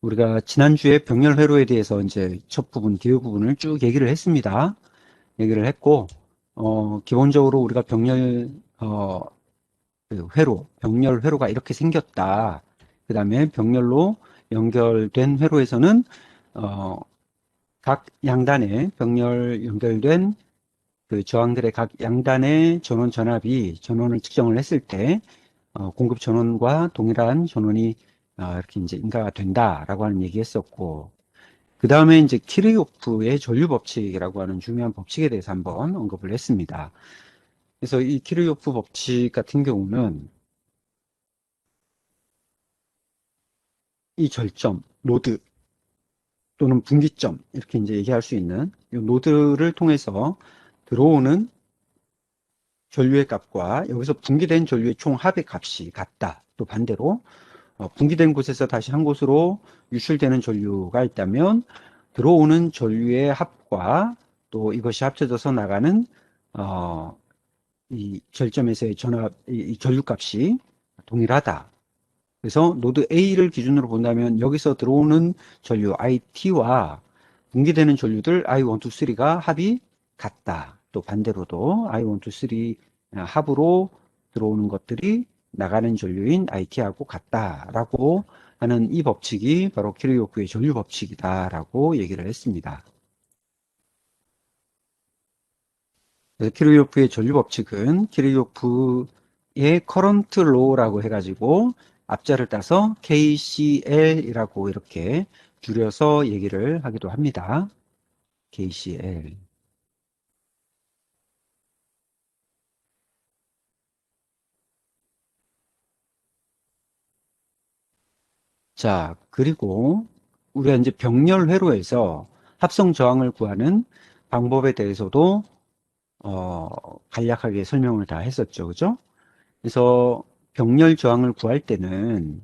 우리가 지난주에 병렬 회로에 대해서 이제 첫 부분, 뒤에 부분을 쭉 얘기를 했습니다. 얘기를 했고, 기본적으로 우리가 그 병렬 회로가 이렇게 생겼다. 그 다음에 병렬로 연결된 회로에서는, 어, 각 양단에 병렬 연결된 그 저항들의 각 양단의 전원 전압이 전원을 측정을 했을 때, 공급 전원과 동일한 전원이 이렇게 이제 인가가 된다라고 하는 얘기 했었고, 그 다음에 이제 키르요프의 전류 법칙이라고 하는 중요한 법칙에 대해서 한번 언급을 했습니다. 그래서 이 키르요프 법칙 같은 경우는 이 절점, 노드 또는 분기점 이렇게 이제 얘기할 수 있는 이 노드를 통해서 들어오는 전류의 값과 여기서 분기된 전류의 총 합의 값이 같다. 또 반대로 분기된 곳에서 다시 한 곳으로 유출되는 전류가 있다면 들어오는 전류의 합과 또 이것이 합쳐져서 나가는 이 절점에서의 이 전류값이 동일하다. 그래서 노드 A를 기준으로 본다면 여기서 들어오는 전류 IT와 분기되는 전류들 I1, 2, 3가 합이 같다. 또 반대로도 I1, 2, 3 합으로 들어오는 것들이 나가는 전류인 IT하고 같다라고 하는 이 법칙이 바로 키르요프의 전류 법칙이다라고 얘기를 했습니다. 그래서 키르요프의 전류 법칙은 키르요프의 커런트 로라고 해가지고 앞자를 따서 KCL이라고 이렇게 줄여서 얘기를 하기도 합니다. KCL. 자, 그리고 우리가 이제 병렬 회로에서 합성 저항을 구하는 방법에 대해서도 간략하게 설명을 다 했었죠. 그죠? 그래서 병렬 저항을 구할 때는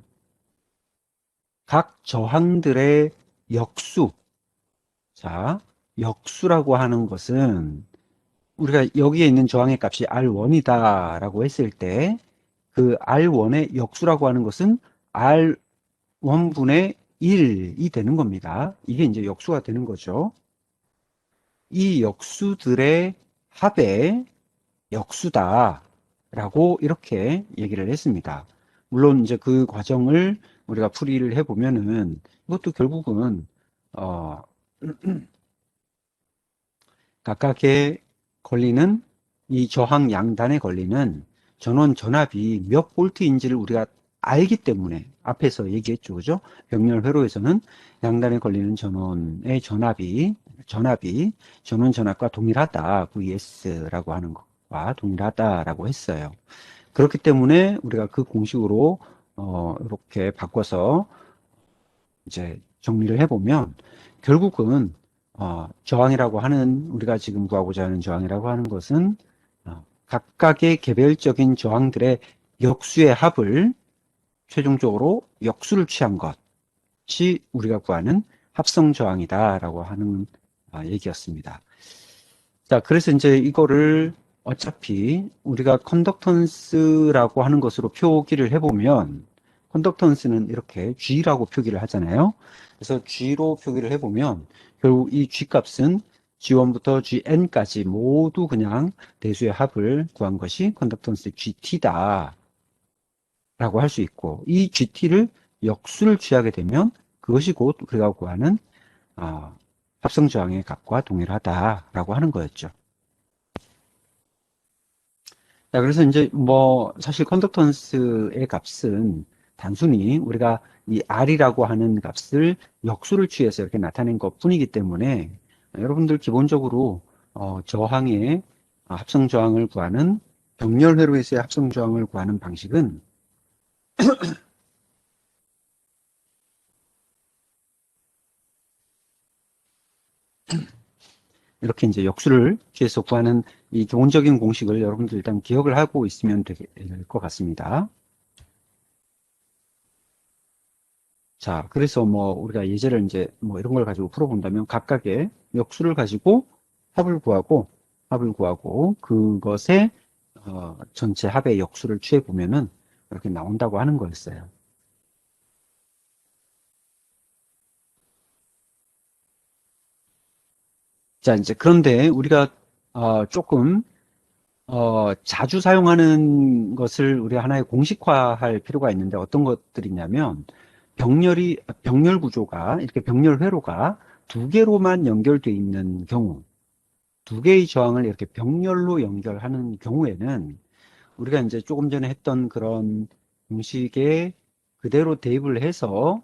각 저항들의 역수, 자, 역수라고 하는 것은 우리가 여기에 있는 저항의 값이 R1이다 라고 했을 때 그 R1의 역수라고 하는 것은 R1분의 1이 되는 겁니다. 이게 이제 역수가 되는 거죠. 이 역수들의 합의 역수다 라고 이렇게 얘기를 했습니다. 물론 이제 그 과정을 우리가 풀이를 해보면은 이것도 결국은 어, 각각의 걸리는 이 저항 양단에 걸리는 전원 전압이 몇 볼트인지를 우리가 알기 때문에 앞에서 얘기했죠. 그죠? 병렬 회로에서는 양단에 걸리는 전원의 전압이 전원 전압과 동일하다. VS라고 하는 것과 동일하다라고 했어요. 그렇기 때문에 우리가 그 공식으로 이렇게 바꿔서 이제 정리를 해보면 결국은 저항이라고 하는 우리가 지금 구하고자 하는 저항이라고 하는 것은 각각의 개별적인 저항들의 역수의 합을 최종적으로 역수를 취한 것이 우리가 구하는 합성 저항이다라고 하는 얘기였습니다. 자, 그래서 이제 이거를 어차피 우리가 컨덕턴스라고 하는 것으로 표기를 해보면 컨덕턴스는 이렇게 G라고 표기를 하잖아요. 그래서 G로 표기를 해보면 결국 이 G 값은 G1부터 GN까지 모두 그냥 대수의 합을 구한 것이 컨덕턴스 GT다 라고 할 수 있고 이 GT를 역수를 취하게 되면 그것이 곧 우리가 구하는 합성 저항의 값과 동일하다라고 하는 거였죠. 자, 그래서 이제 뭐 사실 컨덕턴스의 값은 단순히 우리가 이 R이라고 하는 값을 역수를 취해서 이렇게 나타낸 것 뿐이기 때문에 여러분들 기본적으로 저항의 합성 저항을 구하는 병렬 회로에서의 합성 저항을 구하는 방식은 이렇게 이제 역수를 취해서 구하는 이 기본적인 공식을 여러분들 일단 기억을 하고 있으면 될 것 같습니다. 자, 그래서 뭐 우리가 예제를 이제 뭐 이런 걸 가지고 풀어본다면 각각의 역수를 가지고 합을 구하고 그것의 전체 합의 역수를 취해 보면은 이렇게 나온다고 하는 거였어요. 자, 이제 그런데 우리가 조금 자주 사용하는 것을 우리 하나의 공식화할 필요가 있는데 어떤 것들이냐면 병렬 구조가 이렇게 병렬 회로가 두 개로만 연결되어 있는 경우, 두 개의 저항을 이렇게 병렬로 연결하는 경우에는 우리가 이제 조금 전에 했던 그런 공식에 그대로 대입을 해서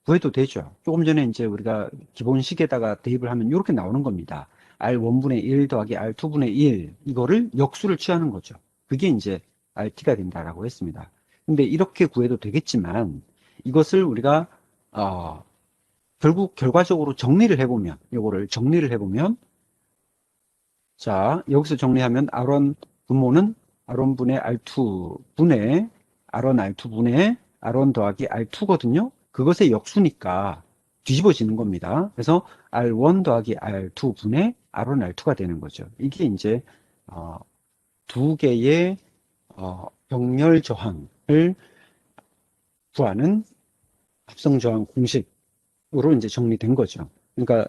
구해도 되죠. 조금 전에 이제 우리가 기본식에다가 대입을 하면 이렇게 나오는 겁니다. R1분의 1 더하기 R2분의 1 이거를 역수를 취하는 거죠. 그게 이제 RT가 된다라고 했습니다. 근데 이렇게 구해도 되겠지만 이것을 우리가 결국 결과적으로 정리를 해보면 이거를 정리를 해보면 자, 여기서 정리하면 R1 분모는 R1분의 R2분의 R1 R2분의 R1 더하기 R2거든요. 그것의 역수니까 뒤집어지는 겁니다. 그래서 R1 더하기 R2분의 R1 R2가 되는 거죠. 이게 이제 두 개의 병렬 저항을 구하는 합성 저항 공식으로 이제 정리된 거죠. 그러니까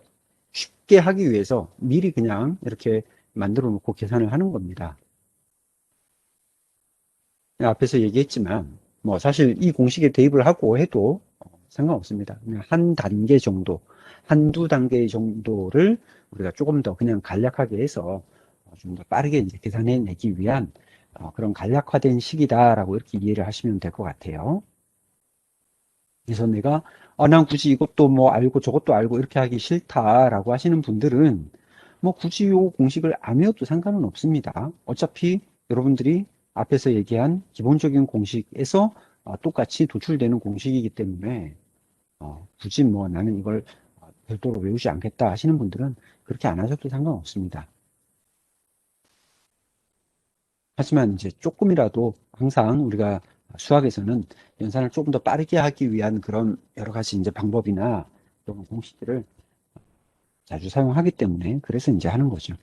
쉽게 하기 위해서 미리 그냥 이렇게 만들어 놓고 계산을 하는 겁니다. 앞에서 얘기했지만 뭐 사실 이 공식에 대입을 하고 해도 상관없습니다. 그냥 한 단계 정도, 한두 단계 정도를 우리가 조금 더 그냥 간략하게 해서 좀 더 빠르게 이제 계산해 내기 위한 그런 간략화된 식이다라고 이렇게 이해를 하시면 될 것 같아요. 그래서 내가 난 굳이 이것도 뭐 알고 저것도 알고 이렇게 하기 싫다라고 하시는 분들은 뭐 굳이 요 공식을 안 외워도 상관은 없습니다. 어차피 여러분들이 앞에서 얘기한 기본적인 공식에서 똑같이 도출되는 공식이기 때문에 굳이 뭐 나는 이걸 별도로 외우지 않겠다 하시는 분들은 그렇게 안 하셔도 상관없습니다. 하지만 이제 조금이라도 항상 우리가 수학에서는 연산을 조금 더 빠르게 하기 위한 그런 여러 가지 이제 방법이나 그런 공식들을 자주 사용하기 때문에 그래서 이제 하는 거죠.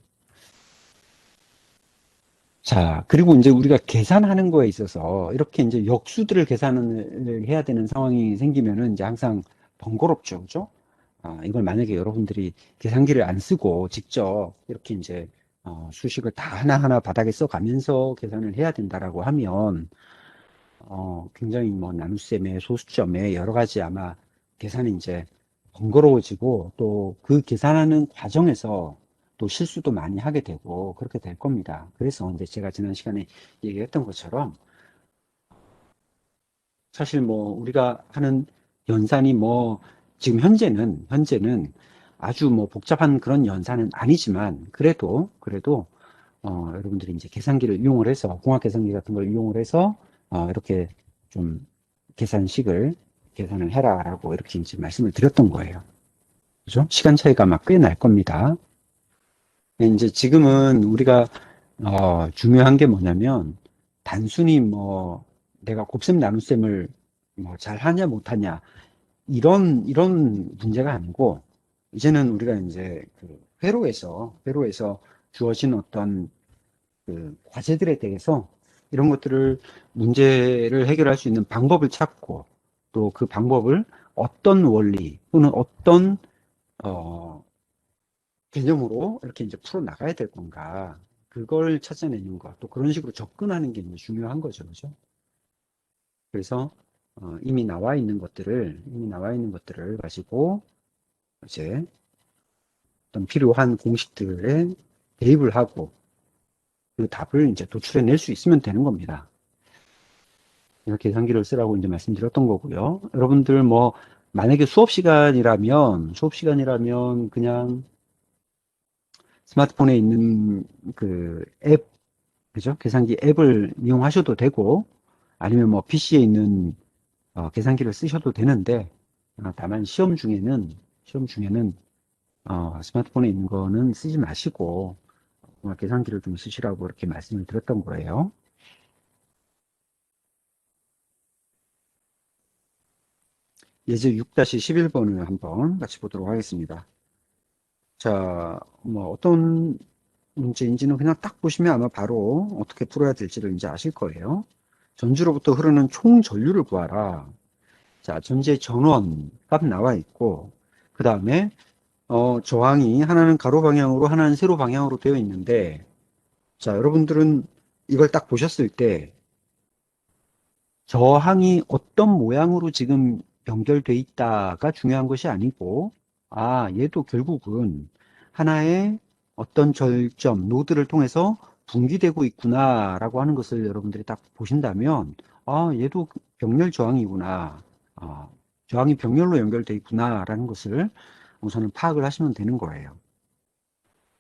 자, 그리고 이제 우리가 계산하는 거에 있어서 이렇게 이제 역수들을 계산을 해야 되는 상황이 생기면은 이제 항상 번거롭죠. 그죠? 이걸 만약에 여러분들이 계산기를 안 쓰고 직접 이렇게 이제 수식을 다 하나하나 바닥에 써가면서 계산을 해야 된다라고 하면 굉장히 뭐 나눗셈에 소수점에 여러 가지 아마 계산이 이제 번거로워지고 또 그 계산하는 과정에서 또 실수도 많이 하게 되고 그렇게 될 겁니다. 그래서 이제 제가 지난 시간에 얘기했던 것처럼 사실 뭐 우리가 하는 연산이 뭐 지금 현재는 아주 뭐 복잡한 그런 연산은 아니지만 그래도 여러분들이 이제 계산기를 이용을 해서 공학 계산기 같은 걸 이용을 해서 이렇게 좀 계산식을 계산을 해라라고 이렇게 이제 말씀을 드렸던 거예요. 그죠? 시간 차이가 막 꽤 날 겁니다. 이제 지금은 우리가 중요한 게 뭐냐면 단순히 뭐 내가 곱셈 나눗셈을 뭐 잘하냐 못하냐 이런 문제가 아니고 이제는 우리가 이제 그 회로에서 주어진 어떤 그 과제들에 대해서 이런 것들을 문제를 해결할 수 있는 방법을 찾고 또 그 방법을 어떤 원리 또는 어떤 어, 개념으로 이렇게 이제 풀어 나가야 될 건가 그걸 찾아내는 것 또 그런 식으로 접근하는 게 이제 중요한 거죠, 그죠? 그래서 이미 나와 있는 것들을 가지고 이제 어떤 필요한 공식들에 대입을 하고 그 답을 이제 도출해낼 수 있으면 되는 겁니다. 그래서 계산기를 쓰라고 이제 말씀드렸던 거고요. 여러분들 뭐 만약에 수업 시간이라면 그냥 스마트폰에 있는 그 앱, 그죠? 계산기 앱을 이용하셔도 되고 아니면 뭐 PC에 있는 계산기를 쓰셔도 되는데 다만 시험 중에는 스마트폰에 있는 거는 쓰지 마시고 계산기를 좀 쓰시라고 이렇게 말씀을 드렸던 거예요. 예제 6-11번을 한번 같이 보도록 하겠습니다. 자, 뭐 어떤 문제인지는 그냥 딱 보시면 아마 바로 어떻게 풀어야 될지를 이제 아실 거예요. 전주로부터 흐르는 총 전류를 구하라. 자, 전제 전원 값 나와 있고, 그 다음에 저항이 하나는 가로 방향으로 하나는 세로 방향으로 되어 있는데, 자, 여러분들은 이걸 딱 보셨을 때 저항이 어떤 모양으로 지금 연결돼 있다가 중요한 것이 아니고, 아, 얘도 결국은 하나의 어떤 절점, 노드를 통해서 분기되고 있구나라고 하는 것을 여러분들이 딱 보신다면, 아, 얘도 병렬 저항이구나. 아, 저항이 병렬로 연결돼 있구나라는 것을 우선은 파악을 하시면 되는 거예요.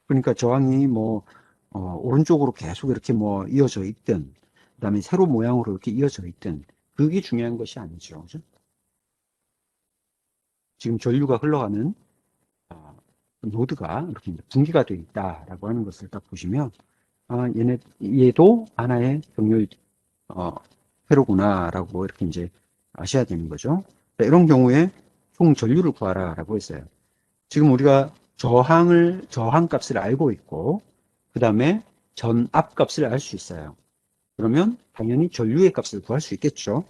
그러니까 저항이 뭐, 오른쪽으로 계속 이렇게 뭐 이어져 있든, 그 다음에 세로 모양으로 이렇게 이어져 있든, 그게 중요한 것이 아니죠. 그죠? 지금 전류가 흘러가는 어, 노드가 이렇게 이제 분기가 되어 있다라고 하는 것을 딱 보시면, 아, 얘도 하나의 병렬, 어, 회로구나라고 이렇게 이제 아셔야 되는 거죠. 자, 이런 경우에 총 전류를 구하라라고 했어요. 지금 우리가 저항 값을 알고 있고, 그 다음에 전압 값을 알 수 있어요. 그러면 당연히 전류의 값을 구할 수 있겠죠.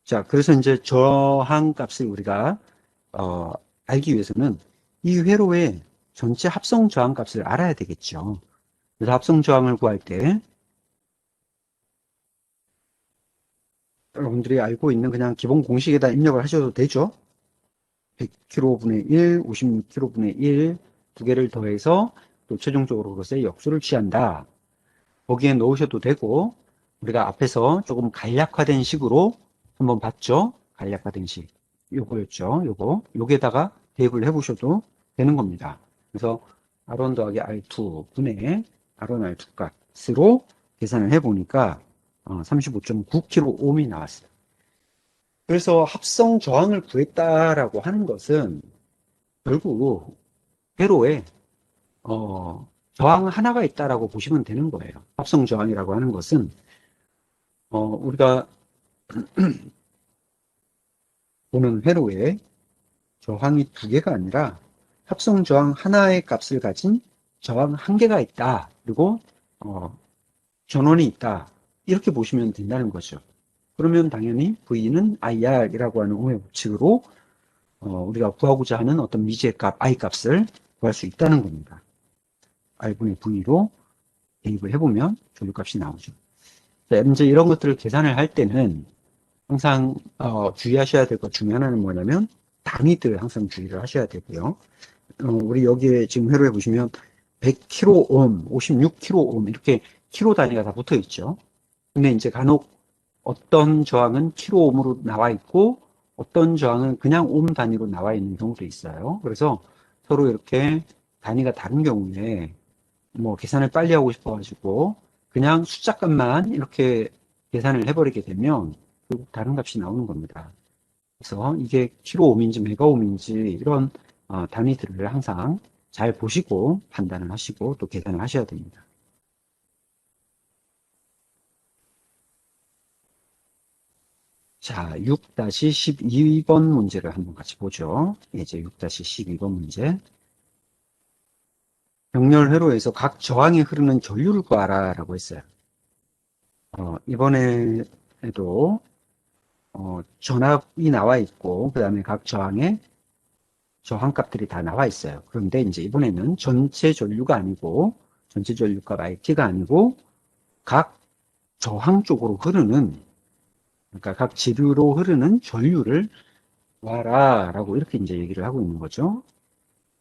자, 그래서 이제 저항 값을 우리가, 어, 알기 위해서는 이 회로의 전체 합성 저항 값을 알아야 되겠죠. 그래서 합성 저항을 구할 때 여러분들이 알고 있는 그냥 기본 공식에다 입력을 하셔도 되죠. 100kV분의 1, 56kV분의 1, 두 개를 더해서 또 최종적으로 그것의 역수를 취한다. 거기에 넣으셔도 되고, 우리가 앞에서 조금 간략화된 식으로 한번 봤죠? 간략화된 식. 요거였죠. 요게다가 대입을 해보셔도 되는 겁니다. 그래서 R1 더하기 R2 분의 R1, R2 값으로 계산을 해보니까 35.9kΩ이 나왔어요. 그래서 합성 저항을 구했다라고 하는 것은 결국 회로에 저항 하나가 있다라고 보시면 되는 거예요. 합성 저항이라고 하는 것은 우리가 보는 회로에 저항이 두 개가 아니라 합성 저항 하나의 값을 가진 저항 한 개가 있다. 그리고 전원이 있다. 이렇게 보시면 된다는 거죠. 그러면 당연히 V는 IR이라고 하는 오의 법칙으로 우리가 구하고자 하는 어떤 미지의 값, I 값을 구할 수 있다는 겁니다. R분의 V로 대입을 해보면 전류값이 나오죠. 자, 이제 이런 것들을 계산을 할 때는 항상 주의하셔야 될 것 중에 하나는 뭐냐면 단위들 항상 주의를 하셔야 되고요. 우리 여기에 지금 회로에 보시면 100kΩ, 56kΩ 이렇게 킬로 단위가 다 붙어 있죠. 근데 이제 간혹 어떤 저항은 킬로옴으로 나와 있고 어떤 저항은 그냥 옴 단위로 나와 있는 경우도 있어요. 그래서 서로 이렇게 단위가 다른 경우에 뭐 계산을 빨리 하고 싶어가지고 그냥 숫자값만 이렇게 계산을 해버리게 되면 결국 다른 값이 나오는 겁니다. 그래서 이게 킬로옴인지 메가옴인지 이런 단위들을 항상 잘 보시고 판단을 하시고 또 계산을 하셔야 됩니다. 자, 6-12번 문제를 한번 같이 보죠. 이제 6-12번 문제. 병렬 회로에서 각 저항에 흐르는 전류를 구하라 라고 했어요. 이번에도 전압이 나와 있고 그 다음에 각 저항에 저항값들이 다 나와 있어요. 그런데 이제 이번에는 전체 전류가 아니고 전체 전류값 IT가 아니고 각 저항 쪽으로 흐르는 그러니까 각 지류로 흐르는 전류를 구하라 라고 이렇게 이제 얘기를 하고 있는 거죠.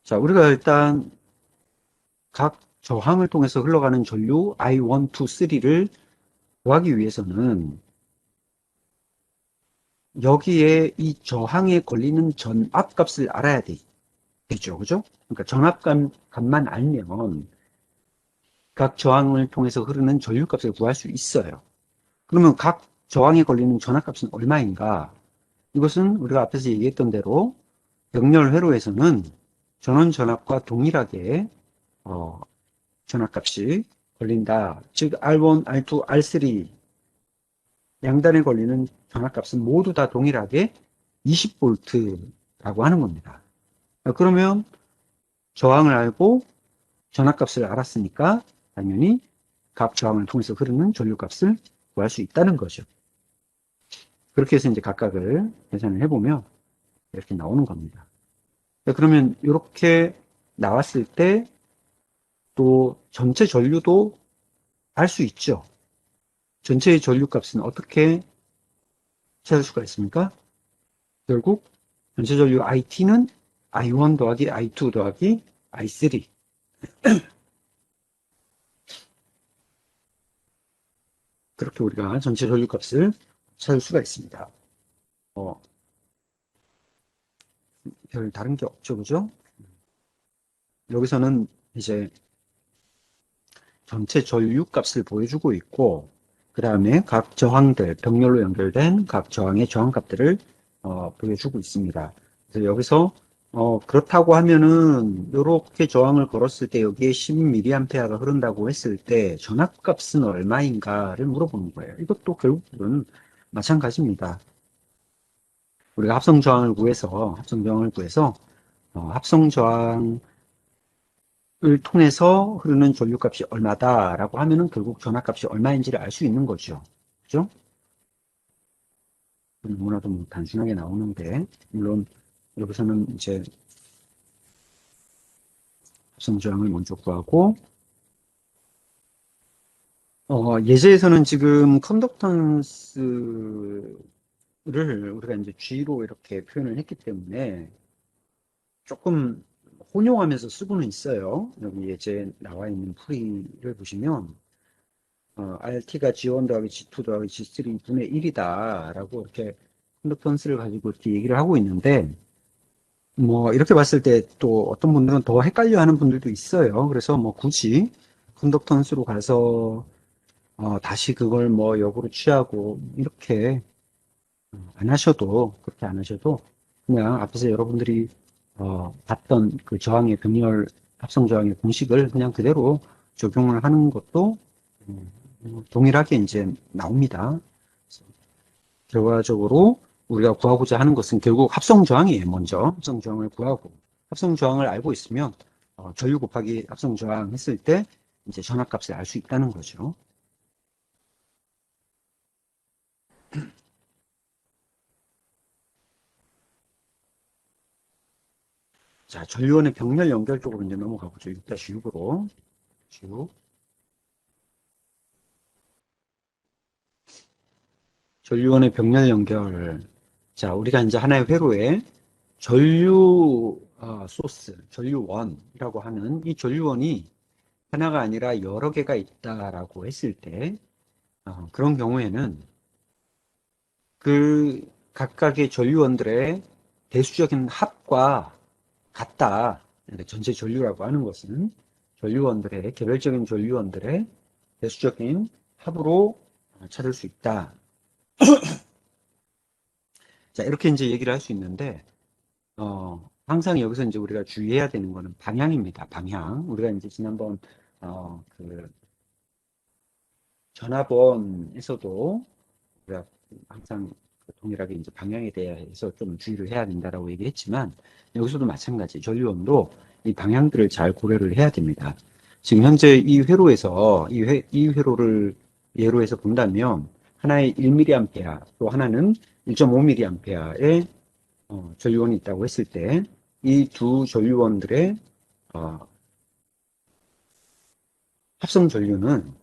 자, 우리가 일단 각 저항을 통해서 흘러가는 전류 I1, 2, 3를 구하기 위해서는 여기에 이 저항에 걸리는 전압 값을 알아야 되죠. 그죠? 그러니까 전압 값만 알면 각 저항을 통해서 흐르는 전류 값을 구할 수 있어요. 그러면 각 저항에 걸리는 전압 값은 얼마인가? 이것은 우리가 앞에서 얘기했던 대로 병렬 회로에서는 전원 전압과 동일하게 전압값이 걸린다. 즉 R1, R2, R3 양단에 걸리는 전압값은 모두 다 동일하게 20V라고 하는 겁니다. 그러면 저항을 알고 전압값을 알았으니까 당연히 각 저항을 통해서 흐르는 전류값을 구할 수 있다는 거죠. 그렇게 해서 이제 각각을 계산을 해보면 이렇게 나오는 겁니다. 네, 그러면 이렇게 나왔을 때 또 전체 전류도 알 수 있죠. 전체의 전류 값은 어떻게 찾을 수가 있습니까? 결국 전체 전류 IT는 I1 더하기 I2 더하기 I3. 그렇게 우리가 전체 전류 값을 찾을 수가 있습니다. 어, 별 다른 게 없죠, 그죠? 여기서는 이제 전체 전류 값을 보여주고 있고, 그 다음에 각 저항들, 병렬로 연결된 각 저항의 저항값들을 보여주고 있습니다. 그래서 여기서 그렇다고 하면은 이렇게 저항을 걸었을 때 여기에 10mA가 흐른다고 했을 때 전압값은 얼마인가를 물어보는 거예요. 이것도 결국은 마찬가지입니다. 우리가 합성 저항을 구해서 합성 저항을 통해서 흐르는 전류값이 얼마다라고 하면은 결국 전압값이 얼마인지를 알 수 있는 거죠. 그죠? 너무나도 좀 단순하게 나오는데, 물론 여기서는 이제 합성 저항을 먼저 구하고, 예제에서는 지금 컨덕턴스를 우리가 이제 G로 이렇게 표현을 했기 때문에 조금 혼용하면서 쓰고는 있어요. 여기 예제 나와 있는 풀이를 보시면 RT가 G1 더하기 G2 더하기 G3 분의 1이다 라고 이렇게 컨덕턴스를 가지고 이렇게 얘기를 하고 있는데, 뭐 이렇게 봤을 때 또 어떤 분들은 더 헷갈려 하는 분들도 있어요. 그래서 뭐 굳이 컨덕턴스로 가서 다시 그걸 뭐 역으로 취하고 이렇게 안 하셔도, 그렇게 안 하셔도 그냥 앞에서 여러분들이 봤던 그 저항의 병렬 합성 저항의 공식을 그냥 그대로 적용을 하는 것도 동일하게 이제 나옵니다. 결과적으로 우리가 구하고자 하는 것은 결국 합성 저항이에요. 먼저 합성 저항을 구하고, 합성 저항을 알고 있으면 전류 곱하기 합성 저항 했을 때 이제 전압값을 알 수 있다는 거죠. 자, 전류원의 병렬 연결 쪽으로 이제 넘어가 보죠. 6-6으로 쭉. 전류원의 병렬 연결. 자, 우리가 이제 하나의 회로에 전류 소스, 전류원이라고 하는 이 전류원이 하나가 아니라 여러 개가 있다라고 했을 때 그런 경우에는 그 각각의 전류원들의 대수적인 합과 같다. 그러니까 전체 전류라고 하는 것은 전류원들의 개별적인 전류원들의 대수적인 합으로 찾을 수 있다. 자, 이렇게 이제 얘기를 할 수 있는데, 항상 여기서 이제 우리가 주의해야 되는 거는 방향입니다. 방향. 우리가 이제 지난번, 그, 전화번에서도 우리가 항상 동일하게 이제 방향에 대해서 좀 주의를 해야 된다라고 얘기했지만, 여기서도 마찬가지. 전류원도 이 방향들을 잘 고려를 해야 됩니다. 지금 현재 이 회로에서, 이 회로를 예로 해서 본다면, 하나의 1mA, 또 하나는 1.5mA의 전류원이 있다고 했을 때, 이 두 전류원들의 합성 전류는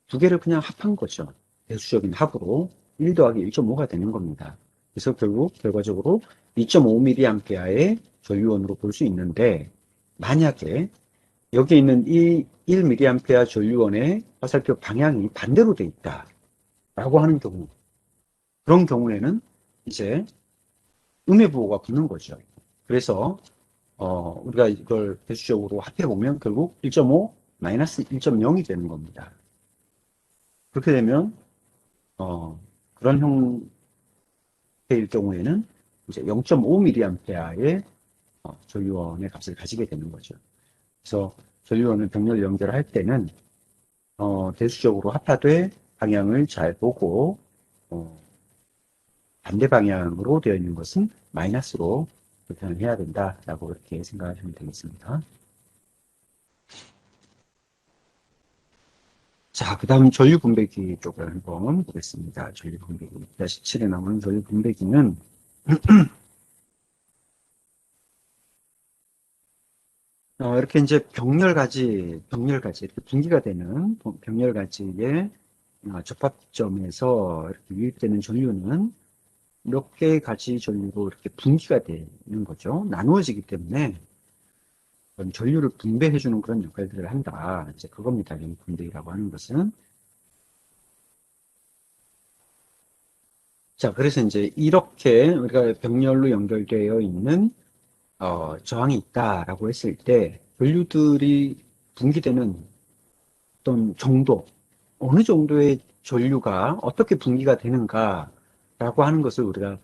두 개를 그냥 합한 거죠. 배수적인 합으로 1 더하기 1.5가 되는 겁니다. 그래서 결국 결과적으로 2.5mA의 전류원으로 볼 수 있는데, 만약에 여기 있는 이 1mA 전류원의 화살표 방향이 반대로 돼 있다라고 하는 경우, 그런 경우에는 이제 음해부호가 붙는 거죠. 그래서 우리가 이걸 배수적으로 합해보면 결국 1.5 마이너스 1.0이 되는 겁니다. 그렇게 되면 그런 형태일 경우에는 이제 0.5mA의 전류원의 값을 가지게 되는 거죠. 그래서 전류원을 병렬 연결할 때는 대수적으로 합하되 방향을 잘 보고 반대 방향으로 되어 있는 것은 마이너스로 표현을 해야 된다라고 이렇게 생각하시면 되겠습니다. 자, 그 다음 전류 분배기 쪽을 한번 보겠습니다. 전류 분배기. 7에 나오는 전류 분배기는 이렇게 이제 병렬가지, 이렇게 분기가 되는 병렬가지의 접합점에서 이렇게 유입되는 전류는 몇 개의 가지 전류로 이렇게 분기가 되는 거죠. 나누어지기 때문에 그런 전류를 분배해주는 그런 역할들을 한다. 이제 그겁니다. 연 분배라고 하는 것은. 자, 그래서 이제 이렇게 우리가 병렬로 연결되어 있는 저항이 있다라고 했을 때 전류들이 분기되는 어떤 정도, 어느 정도의 전류가 어떻게 분기가 되는가라고 하는 것을 우리가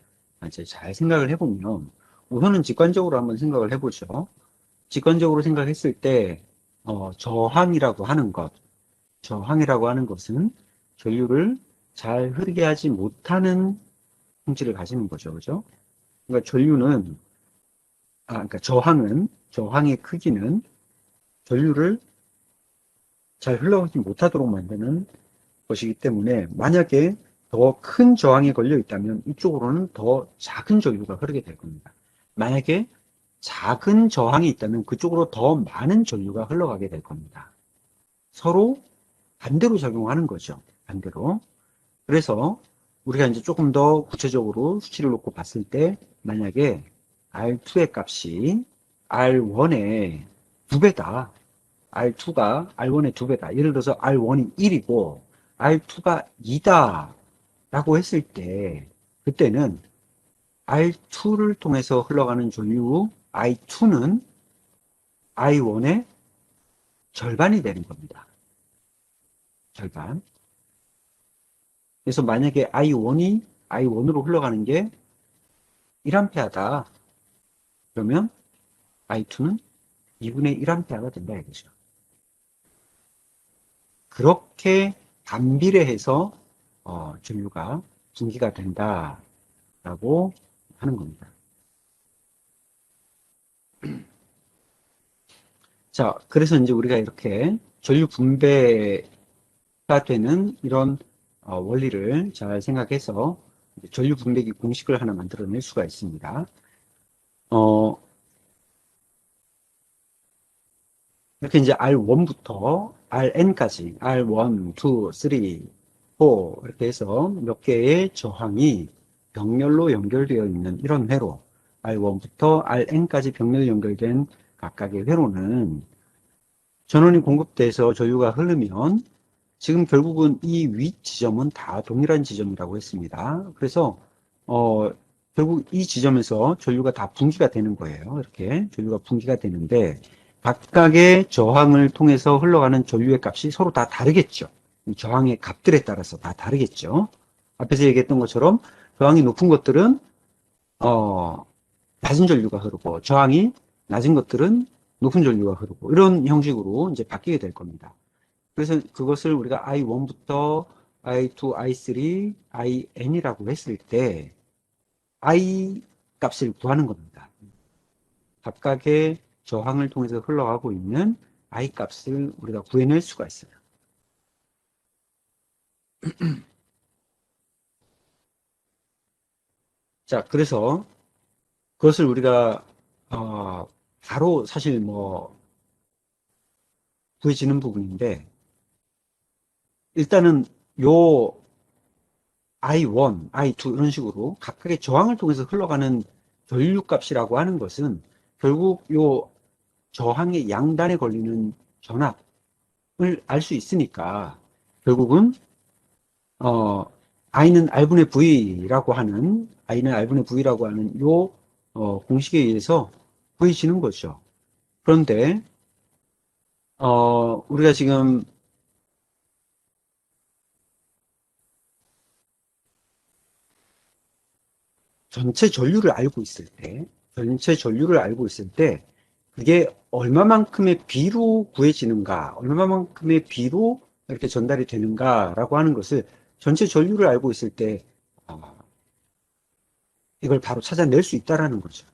이제 잘 생각을 해보면 우선은 직관적으로 한번 생각을 해보죠. 직관적으로 생각했을 때 저항이라고 하는 것, 저항이라고 하는 것은 전류를 잘 흐르게 하지 못하는 성질을 가지는 거죠. 그죠? 그러니까 전류는, 그러니까 저항의 크기는 전류를 잘 흘러가지 못하도록 만드는 것이기 때문에 만약에 더 큰 저항이 걸려 있다면 이쪽으로는 더 작은 전류가 흐르게 될 겁니다. 만약에 작은 저항이 있다면 그쪽으로 더 많은 전류가 흘러가게 될 겁니다. 서로 반대로 작용하는 거죠. 반대로. 그래서 우리가 이제 조금 더 구체적으로 수치를 놓고 봤을 때 만약에 R2의 값이 R1의 2배다. R2가 R1의 2배다. 예를 들어서 R1이 1이고 R2가 2다 라고 했을 때 그때는 R2를 통해서 흘러가는 전류 I2는 I1의 절반이 되는 겁니다. 절반. 그래서 만약에 I1으로 흘러가는 게 1A다. 그러면 I2는 2분의 1A가 된다 이거죠. 그렇게 반비례해서 전류가 분기가 된다라고 하는 겁니다. 자, 그래서 이제 우리가 이렇게 전류 분배가 되는 이런 원리를 잘 생각해서 전류 분배기 공식을 하나 만들어낼 수가 있습니다. 어, 이렇게 이제 R1부터 Rn까지 R1, 2, 3, 4 이렇게 해서 몇 개의 저항이 병렬로 연결되어 있는 이런 회로 R1부터 Rn까지 병렬 연결된 각각의 회로는 전원이 공급돼서 전류가 흐르면 지금 결국은 이 윗 지점은 다 동일한 지점이라고 했습니다. 그래서 결국 이 지점에서 전류가 다 분기가 되는 거예요. 이렇게 전류가 분기가 되는데 각각의 저항을 통해서 흘러가는 전류의 값이 서로 다 다르겠죠. 이 저항의 값들에 따라서 다 다르겠죠. 앞에서 얘기했던 것처럼 저항이 높은 것들은 낮은 전류가 흐르고 저항이 낮은 것들은 높은 전류가 흐르고 이런 형식으로 이제 바뀌게 될 겁니다. 그래서 그것을 우리가 I1부터 I2, I3, IN이라고 했을 때 I 값을 구하는 겁니다. 각각의 저항을 통해서 흘러가고 있는 I 값을 우리가 구해낼 수가 있어요. 자, 그래서 그것을 우리가 바로 사실 뭐 구해지는 부분인데 일단은 요 I1, I2 이런 식으로 각각의 저항을 통해서 흘러가는 전류값이라고 하는 것은 결국 요 저항의 양단에 걸리는 전압을 알 수 있으니까 결국은 어 I는 R분의 V라고 하는 요 공식에 의해서 구해지는 거죠. 그런데 우리가 지금 전체 전류를 알고 있을 때, 전체 전류를 알고 있을 때, 그게 얼마만큼의 비로 구해지는가, 얼마만큼의 비로 이렇게 전달이 되는가라고 하는 것을 전체 전류를 알고 있을 때, 이걸 바로 찾아낼 수 있다라는 거죠.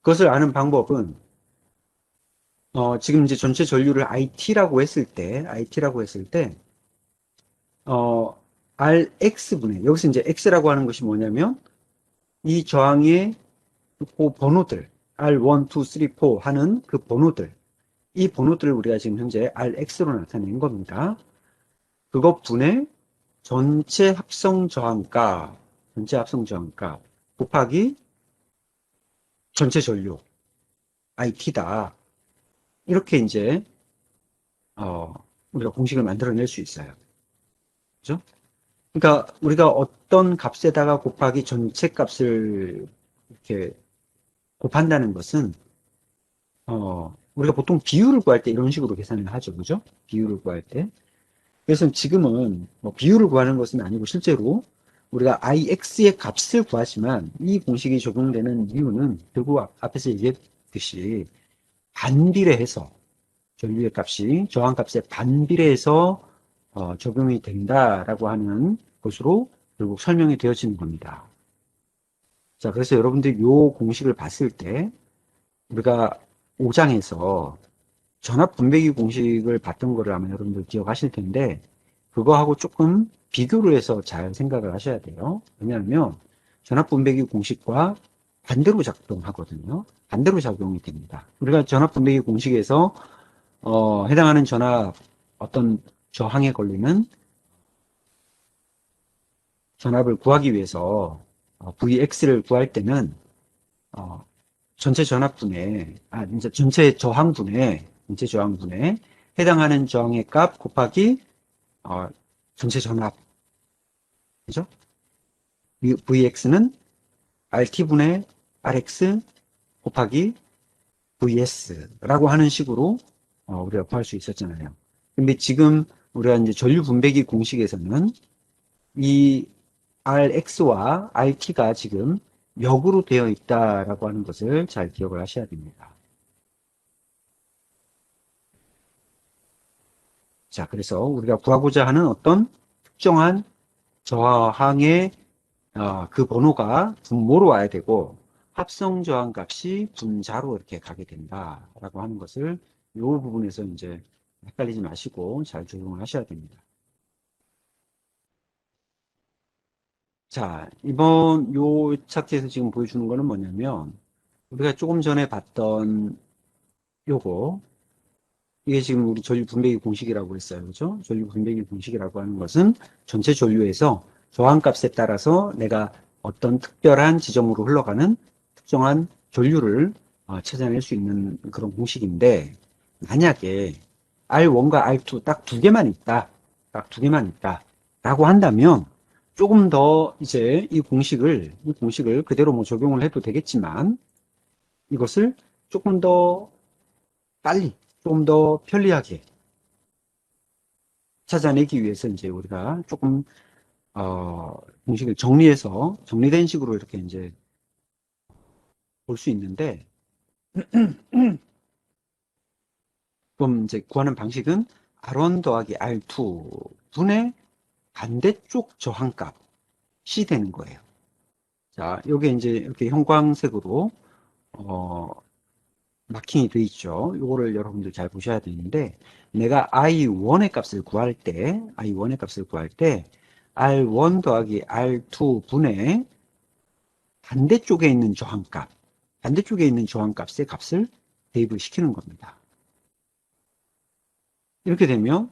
그것을 아는 방법은, 지금 이제 전체 전류를 IT라고 했을 때, 어, RX분의, 여기서 이제 X라고 하는 것이 뭐냐면, 이 저항의 그 번호들, R1, 2, 3, 4 하는 그 번호들, 이 번호들을 우리가 지금 현재 Rx로 나타낸 겁니다. 그것 분의 전체 합성 저항값, 곱하기 전체 전류, IT다. 이렇게 이제, 우리가 공식을 만들어낼 수 있어요. 그죠? 그러니까 우리가 어떤 값에다가 곱하기 전체 값을 이렇게 곱한다는 것은, 우리가 보통 비율을 구할 때 이런 식으로 계산을 하죠. 그죠? 비율을 구할 때. 그래서 지금은 뭐 비율을 구하는 것은 아니고 실제로 우리가 IX의 값을 구하지만 이 공식이 적용되는 이유는 결국 앞에서 얘기했듯이 반비례해서 전류의 값이 저항값에 반비례해서 적용이 된다라고 하는 것으로 결국 설명이 되어지는 겁니다. 자, 그래서 여러분들 이 공식을 봤을 때 우리가 5장에서 전압 분배기 공식을 봤던 거를 아마 여러분들 기억하실 텐데 그거하고 조금 비교를 해서 잘 생각을 하셔야 돼요. 왜냐하면 전압 분배기 공식과 반대로 작동하거든요. 반대로 작용이 됩니다. 우리가 전압 분배기 공식에서 해당하는 전압 어떤 저항에 걸리는 전압을 구하기 위해서 Vx를 구할 때는 어, 전체 전압분에 이제 전체 저항분에 해당하는 저항의 값 곱하기 전체 전압, 그죠? Vx는 RT분의 RX 곱하기 VS라고 하는 식으로 우리가 구할 수 있었잖아요. 근데 지금 우리가 이제 전류 분배기 공식에서는 이 RX와 RT가 지금 역으로 되어 있다라고 하는 것을 잘 기억을 하셔야 됩니다. 자, 그래서 우리가 구하고자 하는 어떤 특정한 저항의 그 번호가 분모로 와야 되고 합성 저항 값이 분자로 이렇게 가게 된다라고 하는 것을 이 부분에서 이제 헷갈리지 마시고 잘 적용을 하셔야 됩니다. 자, 이번 요 차트에서 지금 보여주는 거는 뭐냐면 우리가 조금 전에 봤던 요거 이게 지금 우리 전류 분배기 공식이라고 했어요. 그죠? 전류 분배기 공식이라고 하는 것은 전체 전류에서 저항값에 따라서 내가 어떤 특별한 지점으로 흘러가는 특정한 전류를 찾아낼 수 있는 그런 공식인데 만약에 R1과 R2 딱 두 개만 있다. 딱 두 개만 있다. 라고 한다면 조금 더 이제 이 공식을 그대로 뭐 적용을 해도 되겠지만 이것을 조금 더 빨리, 좀 더 편리하게 찾아내기 위해서 이제 우리가 조금, 공식을 정리해서, 정리된 식으로 이렇게 이제 볼 수 있는데, 그럼 이제 구하는 방식은 R1 더하기 R2 분의 반대쪽 저항값이 되는 거예요. 자, 요게 이제 이렇게 형광색으로, 어, 마킹이 돼 있죠. 요거를 여러분들 잘 보셔야 되는데, 내가 I1의 값을 구할 때, R1 더하기 R2 분의 반대쪽에 있는 저항값, 반대쪽에 있는 저항값의 값을 대입을 시키는 겁니다. 이렇게 되면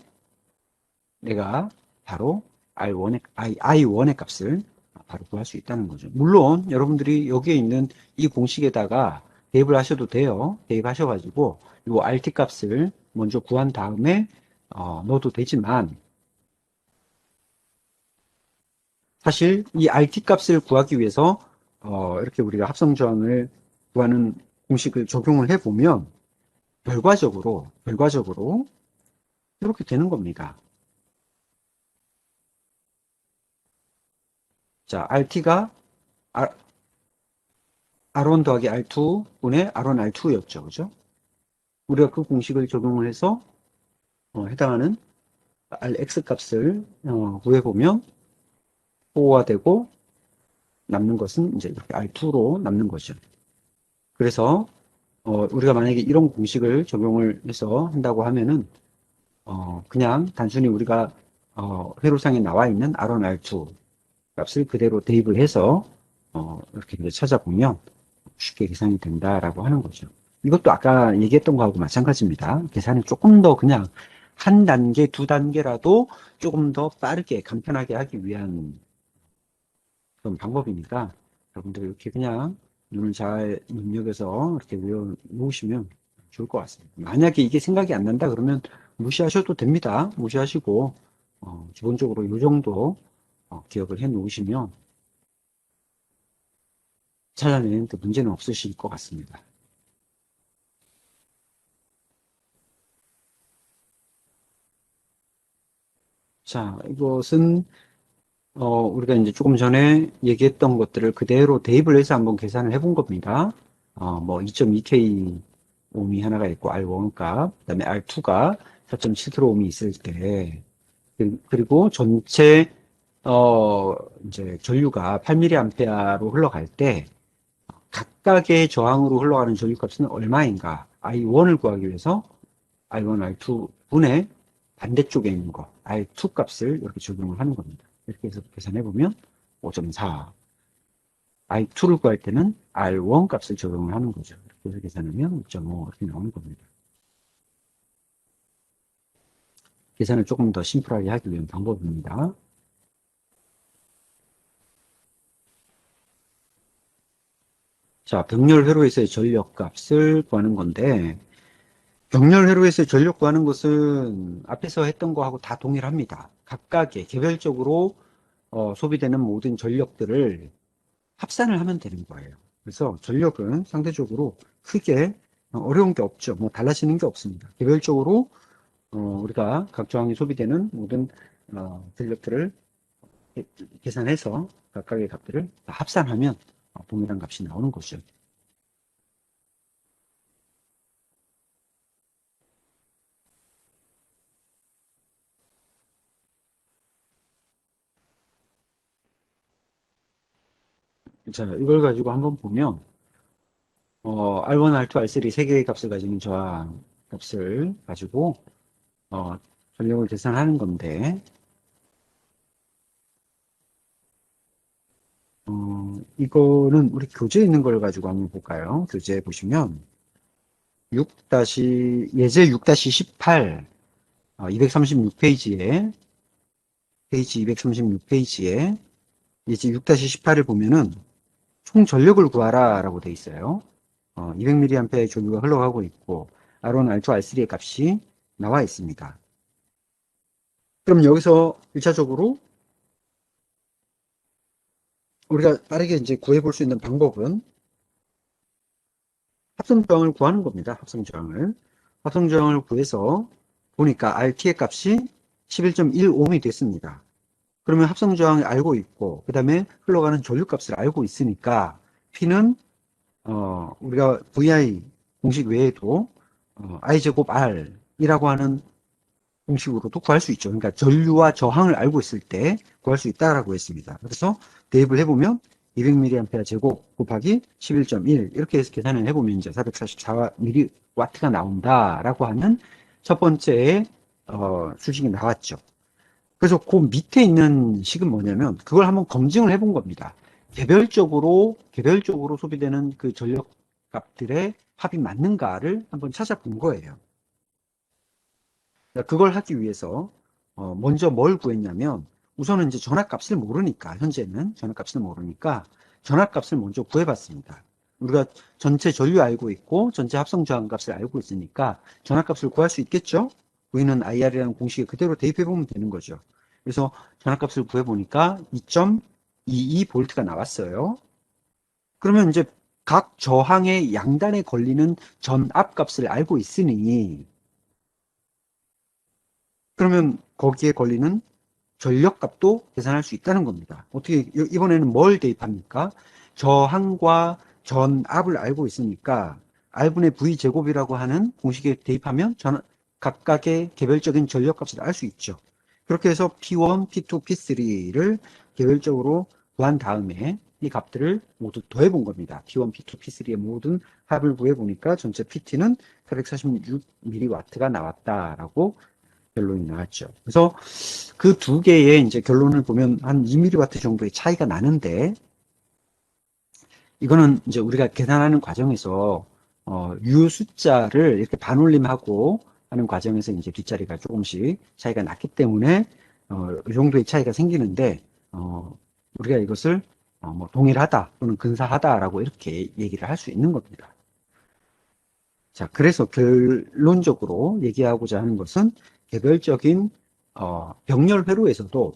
내가 바로 I1의 값을 바로 구할 수 있다는 거죠. 물론 여러분들이 여기에 있는 이 공식에다가 대입을 하셔도 돼요. 대입하셔가지고 이 RT 값을 먼저 구한 다음에 넣어도 되지만 사실 이 RT 값을 구하기 위해서 이렇게 우리가 합성 저항을 구하는 공식을 적용을 해보면 결과적으로 이렇게 되는 겁니다. 자, RT가 R1 더하기 R2 분의 R1, R2였죠. 그죠? 우리가 그 공식을 적용을 해서 해당하는 Rx 값을 구해보면 4가 되고 남는 것은 이제 이렇게 R2로 남는 거죠. 그래서 우리가 만약에 이런 공식을 적용을 해서 한다고 하면은 그냥 단순히 우리가 회로상에 나와 있는 R1, R2 값을 그대로 대입을 해서 이렇게 이제 찾아보면 쉽게 계산이 된다라고 하는 거죠. 이것도 아까 얘기했던 거하고 마찬가지입니다. 계산이 조금 더 그냥 한 단계, 두 단계라도 조금 더 빠르게 간편하게 하기 위한 그런 방법이니까 여러분들 이렇게 그냥 눈을 잘 눈여겨서 이렇게 외워 놓으시면 좋을 것 같습니다. 만약에 이게 생각이 안 난다 그러면 무시하셔도 됩니다. 무시하시고 기본적으로 이 정도 기억을 해 놓으시면 찾아내는 데 문제는 없으실 것 같습니다. 자, 이것은 우리가 이제 조금 전에 얘기했던 것들을 그대로 대입을 해서 한번 계산을 해본 겁니다. 뭐 2.2K 옴이 하나가 있고 R1 값, 그다음에 R2가 4.7kΩ 옴이 있을 때, 그리고 전체 이제 전류가 8mA로 흘러갈 때 각각의 저항으로 흘러가는 전류 값은 얼마인가? I1을 구하기 위해서 I1, R2 분의 반대쪽에 있는 거, R2 값을 이렇게 적용을 하는 겁니다. 이렇게 해서 계산해 보면 5.4. I2를 구할 때는 R1 값을 적용을 하는 거죠. 이렇게 해서 계산하면 5.5 이렇게 나오는 겁니다. 계산을 조금 더 심플하게 하기 위한 방법입니다. 자, 병렬 회로에서의 전력 값을 구하는 건데, 병렬 회로에서의 전력 구하는 것은 앞에서 했던 거하고 다 동일합니다. 각각의 개별적으로 소비되는 모든 전력들을 합산을 하면 되는 거예요. 그래서 전력은 상대적으로 크게 어려운 게 없죠. 뭐 달라지는 게 없습니다. 개별적으로 우리가 각 저항에 소비되는 모든 전력들을 계산해서 각각의 값들을 다 합산하면 동일한 값이 나오는 거죠. 자, 이걸 가지고 한번 보면 R1, R2, R3 세 개의 값을 가지는 저항 값을 가지고 전력을 계산하는 건데 이거는 우리 교재에 있는 걸 가지고 한번 볼까요? 교재에 보시면 예제 6-18 236페이지에 페이지 236페이지에 예제 6-18을 보면은 총 전력을 구하라 라고 돼 있어요. 200mA의 전류가 흘러가고 있고 R1, R2, R3의 값이 나와 있습니다. 그럼 여기서 1차적으로 우리가 빠르게 이제 구해볼 수 있는 방법은 합성저항을 구하는 겁니다. 합성저항을. 합성저항을 구해서 보니까 RT의 값이 11.1ohm이 됐습니다. 그러면 합성저항을 알고 있고, 그 다음에 흘러가는 전류값을 알고 있으니까, P는, 우리가 VI 공식 외에도, I제곱 R이라고 하는 공식으로도 구할 수 있죠. 그러니까 전류와 저항을 알고 있을 때 구할 수 있다라고 했습니다. 그래서 대입을 해보면 200mAh 제곱 곱하기 11.1 이렇게 해서 계산을 해보면 이제 444mW가 나온다라고 하는 첫 번째 수식이 나왔죠. 그래서 그 밑에 있는 식은 뭐냐면 그걸 한번 검증을 해본 겁니다. 개별적으로 소비되는 그 전력 값들의 합이 맞는가를 한번 찾아본 거예요. 그걸 하기 위해서 먼저 뭘 구했냐면 우선은 이제 전압값을 모르니까 현재는 전압값을 모르니까 전압값을 먼저 구해봤습니다. 우리가 전체 전류 알고 있고 전체 합성 저항값을 알고 있으니까 전압값을 구할 수 있겠죠? V는 IR이라는 공식에 그대로 대입해 보면 되는 거죠. 그래서 전압값을 구해보니까 2.22V가 나왔어요. 그러면 이제 각 저항의 양단에 걸리는 전압값을 알고 있으니 그러면 거기에 걸리는 전력값도 계산할 수 있다는 겁니다. 어떻게 이번에는 뭘 대입합니까? 저항과 전압을 알고 있으니까 R분의 V제곱이라고 하는 공식에 대입하면 각각의 개별적인 전력값을 알 수 있죠. 그렇게 해서 P1, P2, P3를 개별적으로 구한 다음에 이 값들을 모두 더해본 겁니다. P1, P2, P3의 모든 합을 구해보니까 전체 PT는 446mW가 나왔다라고 결론이 나왔죠. 그래서 그 두 개의 이제 결론을 보면 한 2mW 정도의 차이가 나는데 이거는 이제 우리가 계산하는 과정에서 유 숫자를 이렇게 반올림하고 하는 과정에서 이제 뒷자리가 조금씩 차이가 났기 때문에 이 정도의 차이가 생기는데 우리가 이것을 뭐 동일하다 또는 근사하다라고 이렇게 얘기를 할 수 있는 겁니다. 자, 그래서 결론적으로 얘기하고자 하는 것은 개별적인 병렬 회로에서도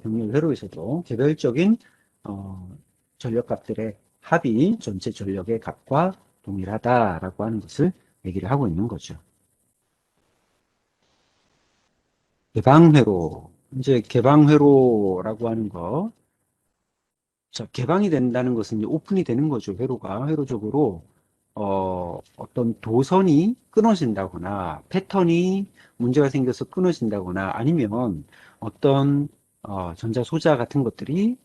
개별적인 전력값들의 합이 전체 전력의 값과 동일하다라고 하는 것을 얘기를 하고 있는 거죠. 개방회로, 이제 개방회로라고 하는 거, 자, 개방이 된다는 것은 이제 오픈이 되는 거죠. 회로가 회로적으로 어떤 도선이 끊어진다거나 패턴이 문제가 생겨서 끊어진다거나 아니면 어떤 전자 소자 같은 것들이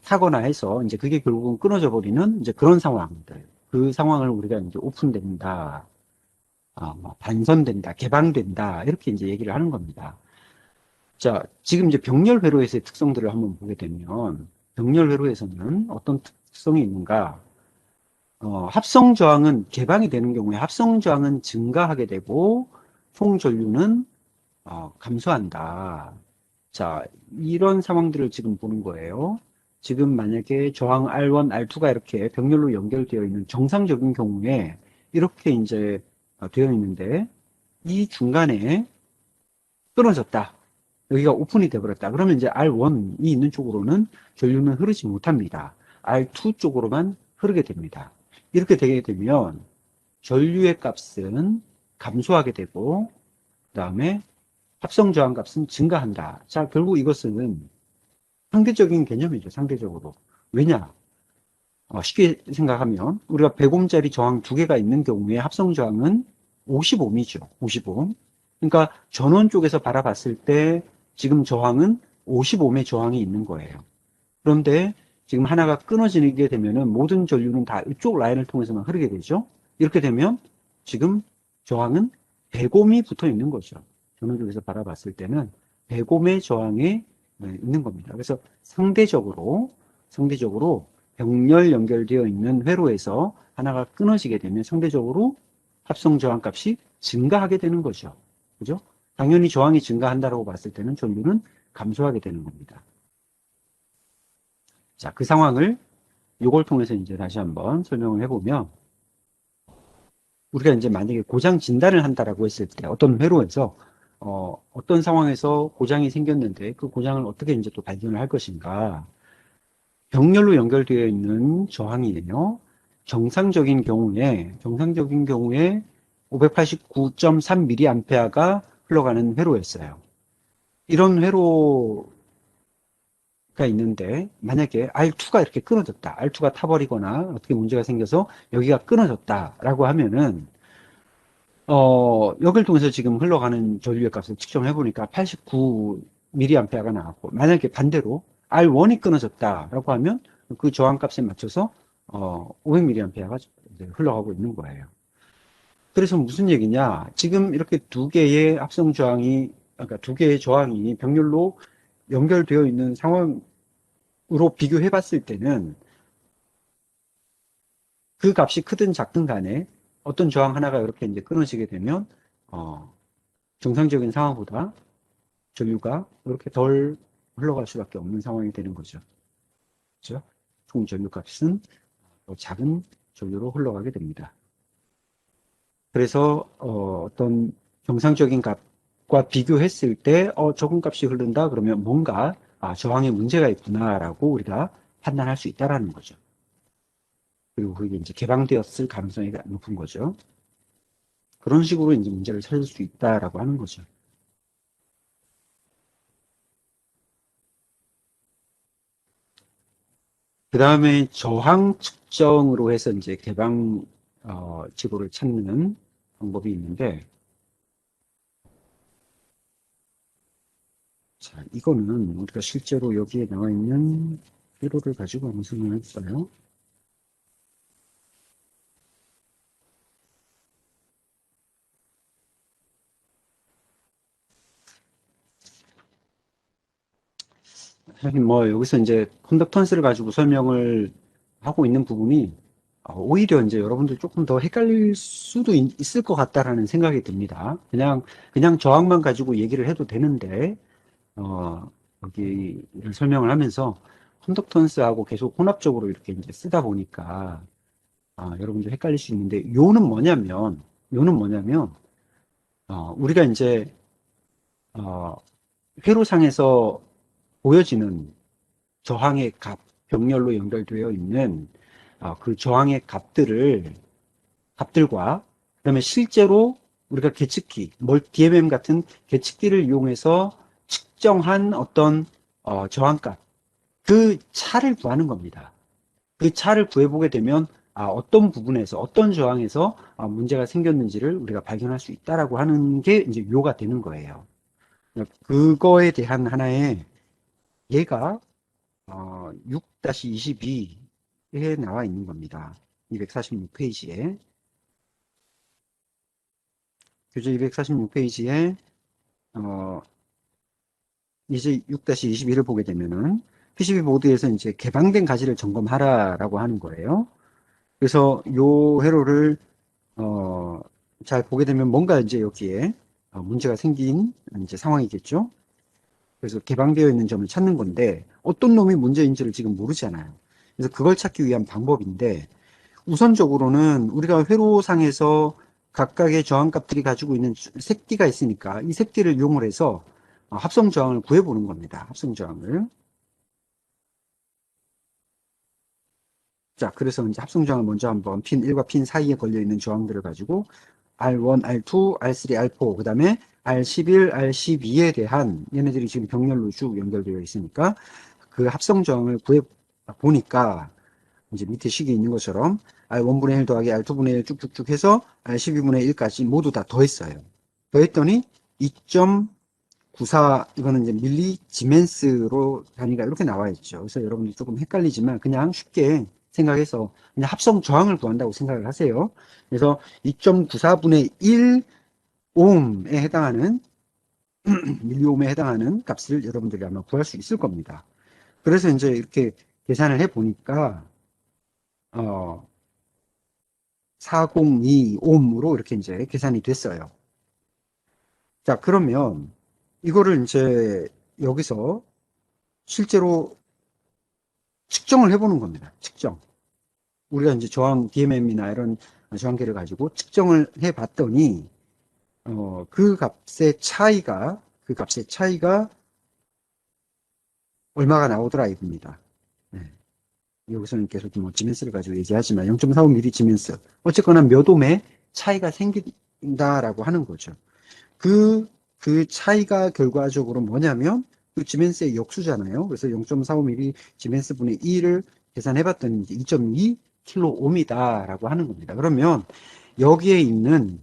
타거나 해서 이제 그게 결국은 끊어져 버리는 이제 그런 상황들. 그 상황을 우리가 이제 오픈된다, 뭐 반선된다, 개방된다 이렇게 이제 얘기를 하는 겁니다. 자, 지금 이제 병렬 회로에서의 특성들을 한번 보게 되면 병렬 회로에서는 어떤 특성이 있는가? 합성 저항은 개방이 되는 경우에 합성 저항은 증가하게 되고 총 전류는 감소한다. 자, 이런 상황들을 지금 보는 거예요. 지금 만약에 저항 R1, R2가 이렇게 병렬로 연결되어 있는 정상적인 경우에 이렇게 이제 되어 있는데 이 중간에 끊어졌다. 여기가 오픈이 돼버렸다. 그러면 이제 R1이 있는 쪽으로는 전류는 흐르지 못합니다. R2 쪽으로만 흐르게 됩니다. 이렇게 되게 되면 전류의 값은 감소하게 되고 그 다음에 합성 저항 값은 증가한다. 자, 결국 이것은 상대적인 개념이죠. 상대적으로. 왜냐? 쉽게 생각하면 우리가 100옴짜리 저항 두 개가 있는 경우에 합성 저항은 50옴이죠. 50옴. 그러니까 전원 쪽에서 바라봤을 때 지금 저항은 50옴의 저항이 있는 거예요. 그런데 지금 하나가 끊어지게 되면은 모든 전류는 다 이쪽 라인을 통해서만 흐르게 되죠. 이렇게 되면 지금 저항은 100옴이 붙어 있는 거죠. 전원 쪽에서 바라봤을 때는 100옴의 저항에 있는 겁니다. 그래서 상대적으로 병렬 연결되어 있는 회로에서 하나가 끊어지게 되면 상대적으로 합성 저항 값이 증가하게 되는 거죠. 그죠? 당연히 저항이 증가한다고 봤을 때는 전류는 감소하게 되는 겁니다. 자, 그 상황을 이걸 통해서 이제 다시 한번 설명을 해보면 우리가 이제 만약에 고장 진단을 한다라고 했을 때 어떤 회로에서 어떤 상황에서 고장이 생겼는데 그 고장을 어떻게 이제 또 발견을 할 것인가. 병렬로 연결되어 있는 저항이에요. 정상적인 경우에 589.3mA가 흘러가는 회로였어요. 이런 회로가 있는데 만약에 R2가 이렇게 끊어졌다. R2가 타버리거나 어떻게 문제가 생겨서 여기가 끊어졌다라고 하면은 여기를 통해서 지금 흘러가는 전류의 값을 측정해 보니까 89mA가 나왔고 만약에 반대로 R1이 끊어졌다라고 하면 그 저항값에 맞춰서 500mA가 흘러가고 있는 거예요. 그래서 무슨 얘기냐? 지금 이렇게 두 개의 합성 저항이 그러니까 두 개의 저항이 병렬로 연결되어 있는 상황으로 비교해 봤을 때는 그 값이 크든 작든 간에 어떤 저항 하나가 이렇게 이제 끊어지게 되면 어, 정상적인 상황보다 전류가 이렇게 덜 흘러갈 수밖에 없는 상황이 되는 거죠. 그렇죠? 총 전류 값은 더 작은 전류로 흘러가게 됩니다. 그래서 떤 정상적인 값과 비교했을 때 적은 값이 흐른다 그러면 뭔가 저항에 문제가 있구나라고 우리가 판단할 수 있다라는 거죠. 그리고 그게 이제 개방되었을 가능성이 높은 거죠. 그런 식으로 이제 문제를 찾을 수 있다라고 하는 거죠. 그 다음에 저항 측정으로 해서 이제 개방 지구를 찾는 방법이 있는데, 자, 이거는 우리가 실제로 여기에 나와 있는 회로를 가지고 한번 설명해 볼까요? 사실 뭐 여기서 이제 컨덕턴스를 가지고 설명을 하고 있는 부분이 오히려 이제 여러분들 조금 더 헷갈릴 수도 있을 것 같다라는 생각이 듭니다. 그냥 저항만 가지고 얘기를 해도 되는데, 여기 설명을 하면서 컨덕턴스하고 계속 혼합적으로 이렇게 이제 쓰다 보니까, 여러분들 헷갈릴 수 있는데, 요는 뭐냐면, 우리가 이제, 어, 회로상에서 보여지는 저항의 값, 병렬로 연결되어 있는 그 저항의 값들과 그다음에 실제로 우리가 계측기, DMM 같은 계측기를 이용해서 측정한 어떤 저항값, 그 차를 구하는 겁니다. 그 차를 구해보게 되면 어떤 부분에서 어떤 저항에서 문제가 생겼는지를 우리가 발견할 수 있다라고 하는 게 이제 요가 되는 거예요. 그거에 대한 하나의 예가 6-22에 나와 있는 겁니다. 246페이지에. 교재 246페이지에, 이제 6-22를 보게 되면은, PCB 보드에서 이제 개방된 가지를 점검하라라고 하는 거예요. 그래서 요 회로를, 어, 잘 보게 되면 뭔가 이제 여기에 문제가 생긴 이제 상황이겠죠. 그래서 개방되어 있는 점을 찾는 건데, 어떤 놈이 문제인지를 지금 모르잖아요. 그래서 그걸 찾기 위한 방법인데, 우선적으로는 우리가 회로상에서 각각의 저항값들이 가지고 있는 색띠가 있으니까 이 색띠를 이용을 해서 합성 저항을 구해보는 겁니다. 합성 저항을. 자, 그래서 이제 합성 저항을 먼저 한번 핀 1과 핀 사이에 걸려 있는 저항들을 가지고 R1, R2, R3, R4, 그 다음에 R11, R12에 대한 얘네들이 지금 병렬로 쭉 연결되어 있으니까 그 합성 저항을 구해 보니까 이제 밑에 식이 있는 것처럼 R1분의 1 더하기 R2분의 1 쭉쭉쭉 해서 R12분의 1까지 모두 다 더했어요. 더했더니 2.94, 이거는 이제 밀리 지멘스로 단위가 이렇게 나와 있죠. 그래서 여러분들 조금 헷갈리지만 그냥 쉽게 생각해서 그냥 합성 저항을 구한다고 생각을 하세요. 그래서 2.94분의 1 오음에 해당하는 밀리오음에 해당하는 값을 여러분들이 아마 구할 수 있을 겁니다. 그래서 이제 이렇게 계산을 해 보니까 402옴으로 이렇게 이제 계산이 됐어요. 자, 그러면 이거를 이제 여기서 실제로 측정을 해보는 겁니다. 측정. 우리가 이제 저항 DMM이나 이런 저항계를 가지고 측정을 해봤더니 그 값의 차이가 얼마가 나오더라 이겁니다. 네. 여기서는 계속 뭐 지멘스를 가지고 얘기하지만 0.45mm 지멘스, 어쨌거나 몇 옴의 차이가 생긴다라고 하는 거죠. 그 차이가 결과적으로 뭐냐면 그 지멘스의 역수잖아요. 그래서 0.45mm 지멘스 분의 2를 계산해봤더니 2.2kΩ이다라고 하는 겁니다. 그러면 여기에 있는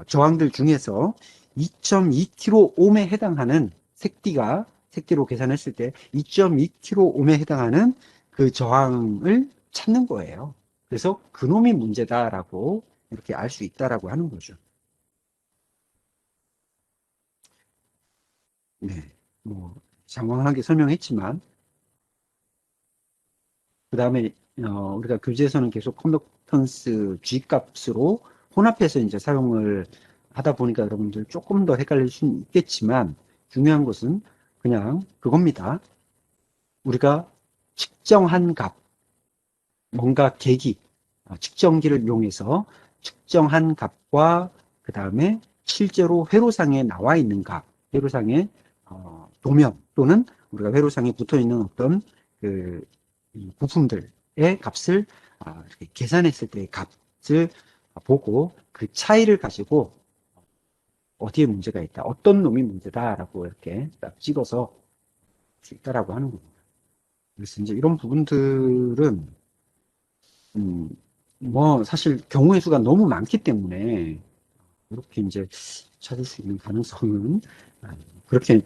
저항들 중에서 2.2kΩ에 해당하는 색띠로 계산했을 때 2.2kΩ에 해당하는 그 저항을 찾는 거예요. 그래서 그놈이 문제다라고 이렇게 알 수 있다라고 하는 거죠. 네, 뭐 장황하게 설명했지만 그 다음에 우리가 교재에서는 계속 컨덕턴스 G 값으로 혼합해서 이제 사용을 하다 보니까 여러분들 조금 더 헷갈릴 수는 있겠지만 중요한 것은 그냥 그겁니다. 우리가 측정한 값, 뭔가 계기, 측정기를 이용해서 측정한 값과 그 다음에 실제로 회로상에 나와 있는 값, 회로상의 도면 또는 우리가 회로상에 붙어 있는 어떤 그 부품들의 값을 이렇게 계산했을 때의 값을 보고 그 차이를 가지고 어디에 문제가 있다, 어떤 놈이 문제다라고 이렇게 딱 찍어서 수 있다라고 하는 겁니다. 그래서 이제 이런 부분들은 음, 뭐 사실 경우의 수가 너무 많기 때문에 이렇게 이제 찾을 수 있는 가능성은 그렇게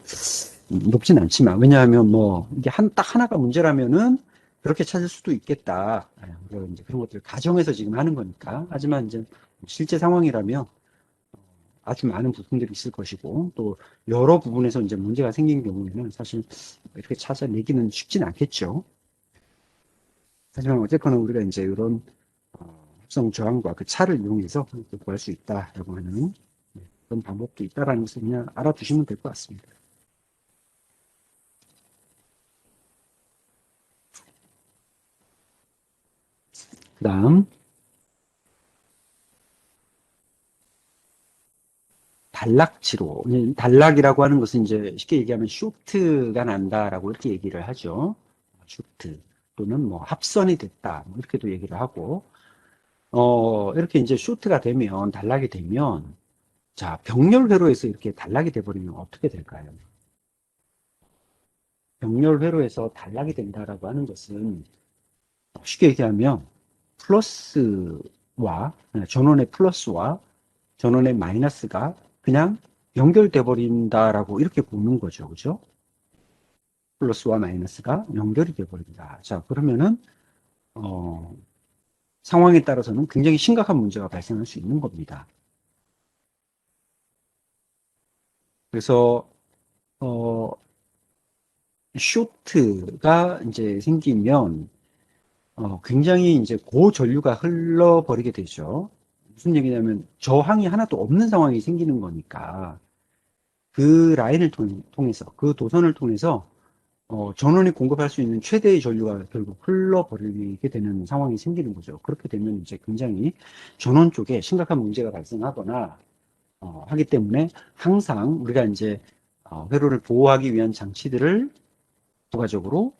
높진 않지만, 왜냐하면 뭐 이게 딱 하나가 문제라면은 그렇게 찾을 수도 있겠다. 이제 그런 것들 가정해서 지금 하는 거니까. 하지만 이제 실제 상황이라면 아주 많은 부품들이 있을 것이고 또 여러 부분에서 이제 문제가 생긴 경우에는 사실 이렇게 찾아내기는 쉽진 않겠죠. 하지만 어쨌거나 우리가 이제 이런 합성 저항과 그 차를 이용해서 구할 수 있다라고 하는 그런 방법도 있다라는 것을 그냥 알아두시면 될 것 같습니다. 그 다음, 단락치로. 단락이라고 하는 것은 이제 쉽게 얘기하면 쇼트가 난다라고 이렇게 얘기를 하죠. 쇼트. 또는 뭐 합선이 됐다. 뭐 이렇게도 얘기를 하고, 이렇게 이제 쇼트가 되면, 단락이 되면, 자, 병렬 회로에서 이렇게 단락이 돼버리면 어떻게 될까요? 병렬 회로에서 단락이 된다라고 하는 것은 쉽게 얘기하면 플러스와 전원의 플러스와 전원의 마이너스가 그냥 연결돼 버린다라고 이렇게 보는 거죠. 그죠? 플러스와 마이너스가 연결이 돼 버린다. 자, 그러면은 어, 상황에 따라서는 굉장히 심각한 문제가 발생할 수 있는 겁니다. 그래서 어, 쇼트가 이제 생기면 굉장히 이제 고전류가 흘러버리게 되죠. 무슨 얘기냐면 저항이 하나도 없는 상황이 생기는 거니까 그 라인을 통해서 그 도선을 통해서 전원이 공급할 수 있는 최대의 전류가 결국 흘러버리게 되는 상황이 생기는 거죠. 그렇게 되면 이제 굉장히 전원 쪽에 심각한 문제가 발생하거나 하기 때문에 항상 우리가 이제 회로를 보호하기 위한 장치들을 부가적으로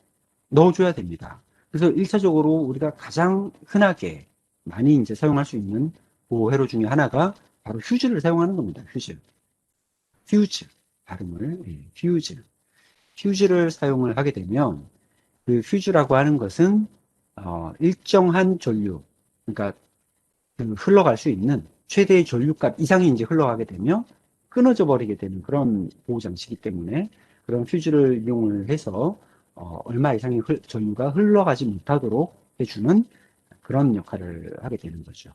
넣어줘야 됩니다. 그래서 1차적으로 우리가 가장 흔하게 많이 이제 사용할 수 있는 보호 회로 중에 하나가 바로 휴즈를 사용하는 겁니다. 휴즈. 휴즈. 발음을, 휴즈. 휴즈를 사용을 하게 되면 그 휴즈라고 하는 것은 일정한 전류, 그러니까 그 흘러갈 수 있는 최대의 전류값 이상이 이제 흘러가게 되면 끊어져 버리게 되는 그런 보호 장치이기 때문에 그런 휴즈를 이용을 해서 얼마 이상의 전류가 흘러가지 못하도록 해주는 그런 역할을 하게 되는 거죠.